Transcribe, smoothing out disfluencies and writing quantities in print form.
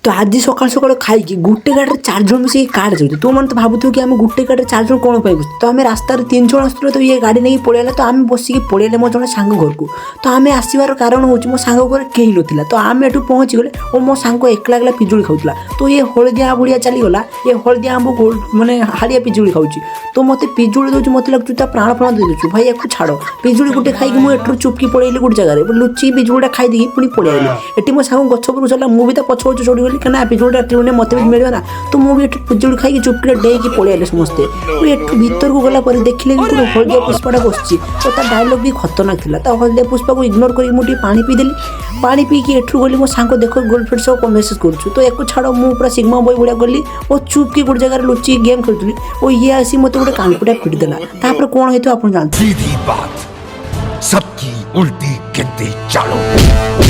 तो आज सकाल सकाल खाई गोटे गाड़ी में 4 जन मिसिक कार जाऊँ तो मैंने तो भावुथ कि आम गोटे गाड़ी में 4 जन कौन पाइबू तो आम रास्तार 3 जन आसुँ तो ये गाड़ी नहीं पलैला तो आम बसिक पलैले मो जड़े सांग घर को तो आम आसबार कारण हूँ मो सांग घर कहीं नाला तो आम एठू पहुँची गले और मो सांग एकला एकला पिजुड़ी खाऊला तो ये हलदिया बुढ़िया चलीगला ये हलदिया आम मैंने हाड़िया पिजुड़ी खाऊँ तो मत पिजुड़ी दूसरी मत लगुच प्राण प्राण दे दूँ भाई या छाड़ पिजुड़ी गोटे खाई मुझे चुपकी पड़ेली गोटे जगह लुचि पिजुड़ा खाई दी पुणी पलैली एटी मो सांग गछ पर चला मुझे तो पछ पछ चढ़ीगली क्या पिजुड़ा मत भी मिले ना तो मुझे पिजुड़ी खाई चुपकी डेकी पलैले समस्ते एठू भीतर को गला देखिले कि हलदिया पुष्पाटा बस तो डायलॉग भी खतरनाक था हलदिया पुष्पा को इग्नोर कर मुझे पानी पीदेली पानी पीकी एठू गली मो सांग देख गर्लफ्रेंड सब मेसेज करूँ तो एक छाड़ मुझे सिग्मा बॉय भाया गली और चुपकी गोटे जगह लुचि गेम खेलुली और ये आसी मत गोटे कानपुटा पिटिदेला तापर कौन होता आप जानते सबकी उल्टी गिनती चालू।